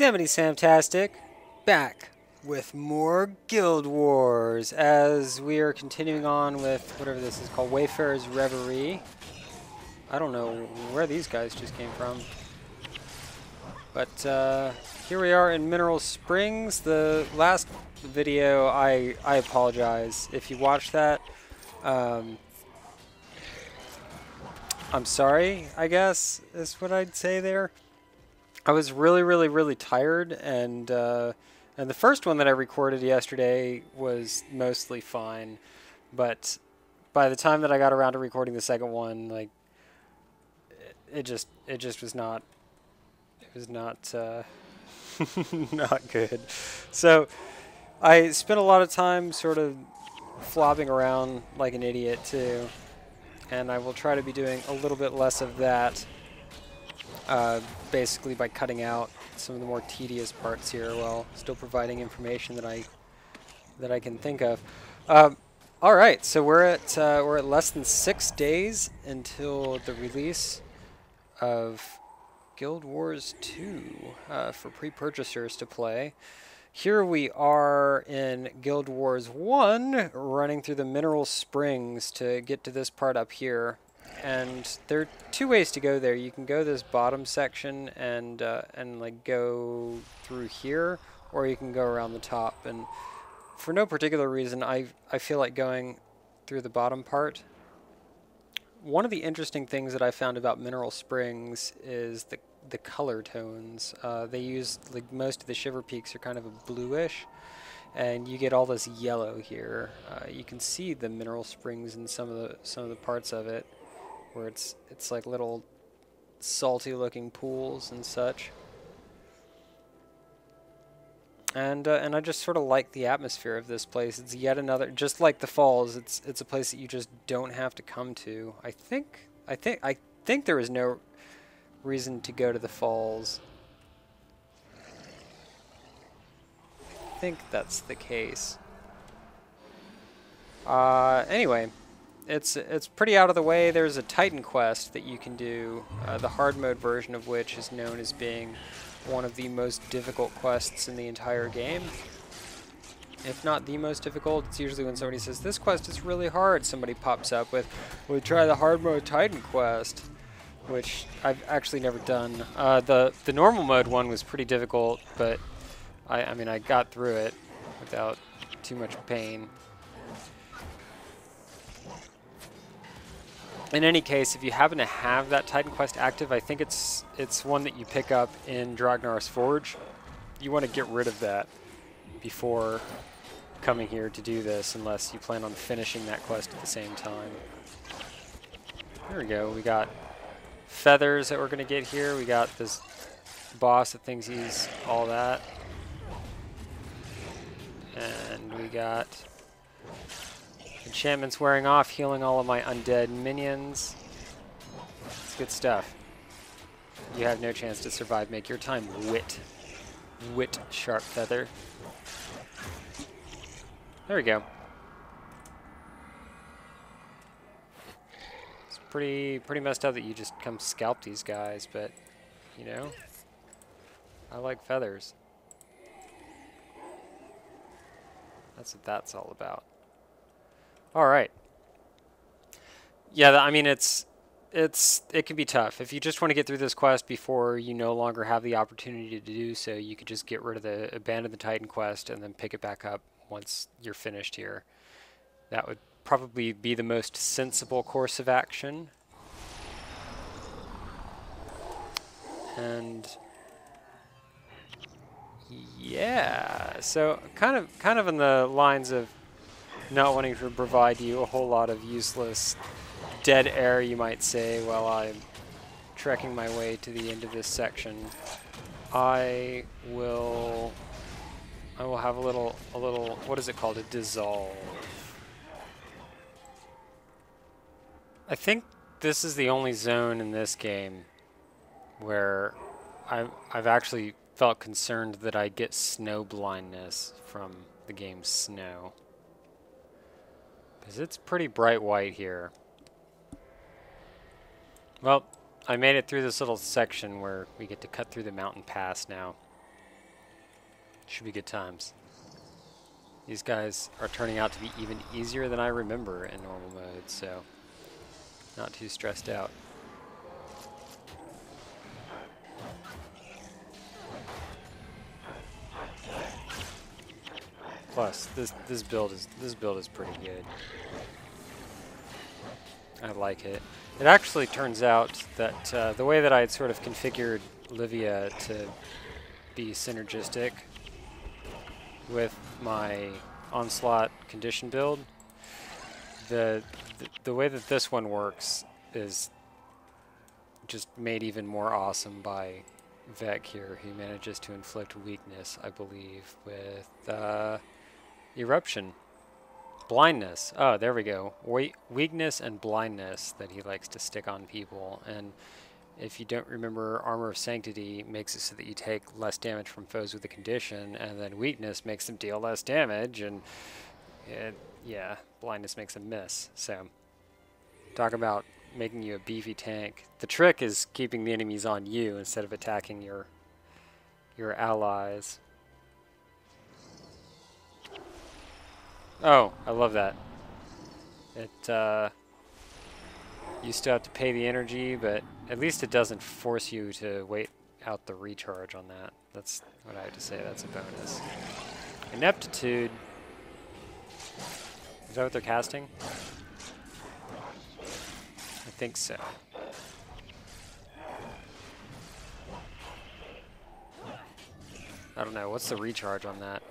Samity Samtastic, back with more Guild Wars as we are continuing on with whatever this is called, Wayfarer's Reverie. I don't know where these guys just came from. But here we are in Mineral Springs. The last video, I apologize if you watched that. I'm sorry, I guess, is what I'd say there. I was really tired, and the first one that I recorded yesterday was mostly fine, but by the time that I got around to recording the second one, like it just was not, it was not not good. So I spent a lot of time sort of flopping around like an idiot too, and I will try to be doing a little bit less of that. Basically by cutting out some of the more tedious parts here while still providing information that I can think of. All right, so we're at less than 6 days until the release of Guild Wars 2 for pre-purchasers to play. Here we are in Guild Wars 1, running through the Mineral Springs to get to this part up here. And there are two ways to go there. You can go this bottom section and like go through here, or you can go around the top. And for no particular reason, I feel like going through the bottom part. One of the interesting things that I found about Mineral Springs is the color tones. They use, like, most of the shiver peaks are kind of a bluish, and you get all this yellow here. You can see the Mineral Springs in some of the parts of it, where it's like little salty looking pools and such. And I just sort of like the atmosphere of this place. It's yet another, just like the falls, it's a place that you just don't have to come to. I think there is no reason to go to the falls. I think that's the case. Anyway, it's pretty out of the way. There's a Titan quest that you can do, the hard mode version of which is known as being one of the most difficult quests in the entire game. If not the most difficult, it's usually when somebody says, this quest is really hard, somebody pops up with, well, try the hard mode Titan quest, which I've actually never done. The normal mode one was pretty difficult, but I mean, I got through it without too much pain. In any case, if you happen to have that Titan quest active, I think it's one that you pick up in Dragnar's Forge. You want to get rid of that before coming here to do this, unless you plan on finishing that quest at the same time. There we go. We got feathers that we're going to get here. We got this boss that thinks he's all that. And we got enchantments wearing off, healing all of my undead minions. It's good stuff. You have no chance to survive. Make your time. Wit. Wit, sharp feather. There we go. It's pretty messed up that you just come scalp these guys, but, you know, I like feathers. That's what that's all about. All right. Yeah, I mean, it can be tough. If you just want to get through this quest before you no longer have the opportunity to do so, you could just get rid of the Abandon the Titan quest and then pick it back up once you're finished here. That would probably be the most sensible course of action. And yeah, so kind of in the lines of not wanting to provide you a whole lot of useless dead air, you might say, while I'm trekking my way to the end of this section. I will have a little, what is it called? A dissolve. I think this is the only zone in this game where I've actually felt concerned that I get snow blindness from the game's snow. Because it's pretty bright white here. Well, I made it through this little section where we get to cut through the mountain pass now. Should be good times. These guys are turning out to be even easier than I remember in normal mode, so not too stressed out. Plus, this build is pretty good. I like it. It actually turns out that the way that I had sort of configured Livia to be synergistic with my Onslaught condition build, the way that this one works is just made even more awesome by Vec here, who manages to inflict weakness, I believe, with Eruption. Blindness. Oh, there we go. Weakness and blindness that he likes to stick on people. And if you don't remember, Armor of Sanctity makes it so that you take less damage from foes with a condition, and then weakness makes them deal less damage, and yeah, blindness makes them miss. So, talk about making you a beefy tank. The trick is keeping the enemies on you instead of attacking your allies. Oh, I love that. It, you still have to pay the energy, but at least it doesn't force you to wait out the recharge on that. That's what I have to say, that's a bonus. Ineptitude. Is that what they're casting? I think so. I don't know, what's the recharge on that?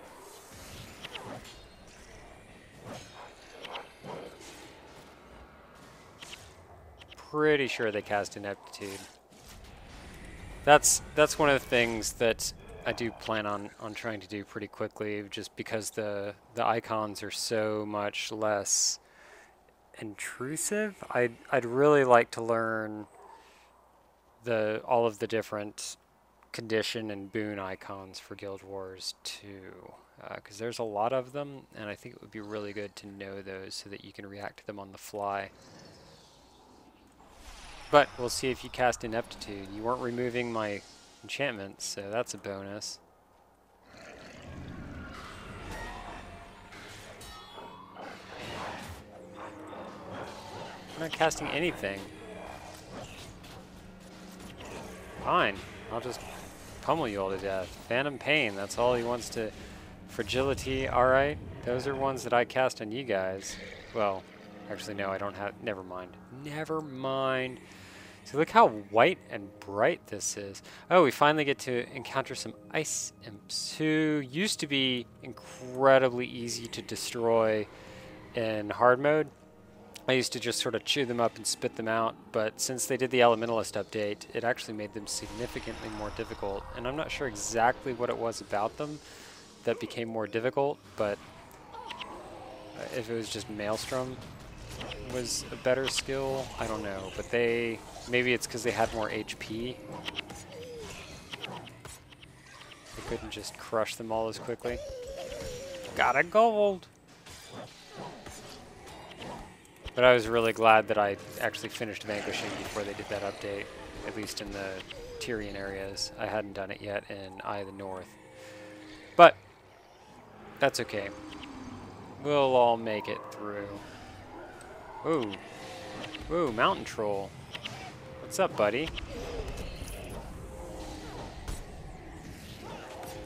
Pretty sure they cast Ineptitude. That's one of the things that I do plan on trying to do pretty quickly, just because the icons are so much less intrusive. I'd really like to learn all of the different condition and boon icons for Guild Wars 2, because there's a lot of them, and I think it would be really good to know those so that you can react to them on the fly. But we'll see if you cast Ineptitude. You weren't removing my enchantments, so that's a bonus. I'm not casting anything. Fine, I'll just pummel you all to death. Phantom Pain, that's all he wants to... Fragility, alright. Those are ones that I cast on you guys. Well, actually no, I don't have... Never mind. Never mind. So look how white and bright this is. Oh, we finally get to encounter some ice imps who used to be incredibly easy to destroy in hard mode. I used to just sort of chew them up and spit them out, but since they did the Elementalist update, it actually made them significantly more difficult. And I'm not sure exactly what it was about them that became more difficult, but if it was just Maelstrom was a better skill, I don't know. But maybe it's because they had more HP. They couldn't just crush them all as quickly. Got a gold! But I was really glad that I actually finished Vanquishing before they did that update, at least in the Tyrian areas. I hadn't done it yet in Eye of the North. But that's okay. We'll all make it through. Ooh. Ooh, Mountain Troll. What's up, buddy?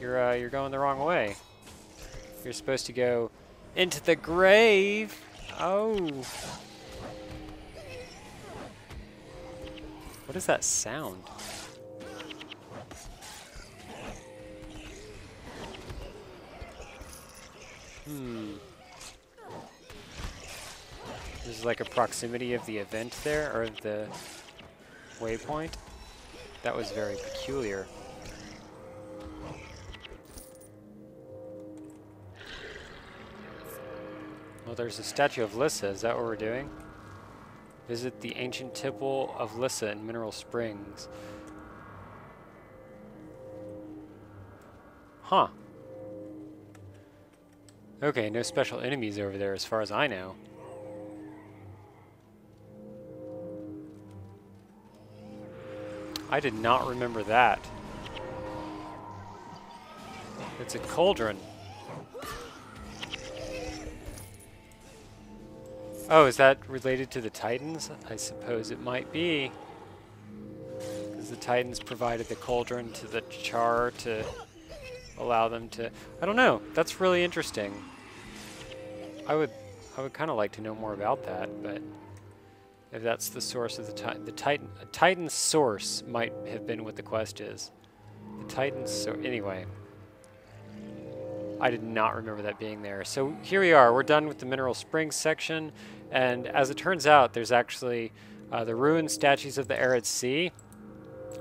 You're going the wrong way. You're supposed to go into the grave. Oh. What is that sound? This is like a proximity of the event there, or the waypoint. That was very peculiar. Well, there's a statue of Lissa. Is that what we're doing? Visit the ancient temple of Lissa in Mineral Springs. Huh. Okay, no special enemies over there as far as I know. I did not remember that. It's a cauldron. Oh, is that related to the Titans? I suppose it might be. Because the Titans provided the cauldron to the Char to allow them to... I don't know. That's really interesting. I would kind of like to know more about that, but if that's the source of the Titan's source might have been what the quest is. The Titan's source... Anyway. I did not remember that being there. So here we are. We're done with the Mineral Springs section. And as it turns out, there's actually the ruined statues of the Arid Sea.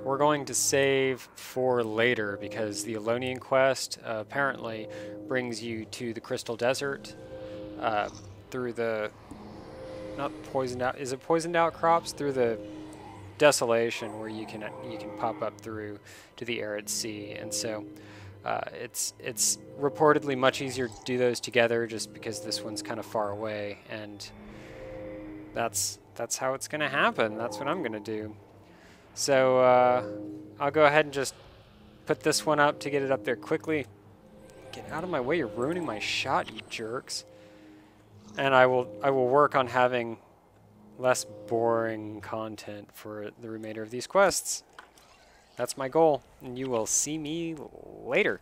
We're going to save for later because the Alonian quest apparently brings you to the Crystal Desert through the... Not poisoned out... Is it poisoned outcrops? Through the Desolation where you can pop up through to the Arid Sea. And so... it's reportedly much easier to do those together just because this one's kind of far away, and that's how it's going to happen. That's what I'm going to do. So I'll go ahead and just put this one up to get it up there quickly. Get out of my way, you're ruining my shot, you jerks. And I will work on having less boring content for the remainder of these quests. That's my goal, and you will see me later.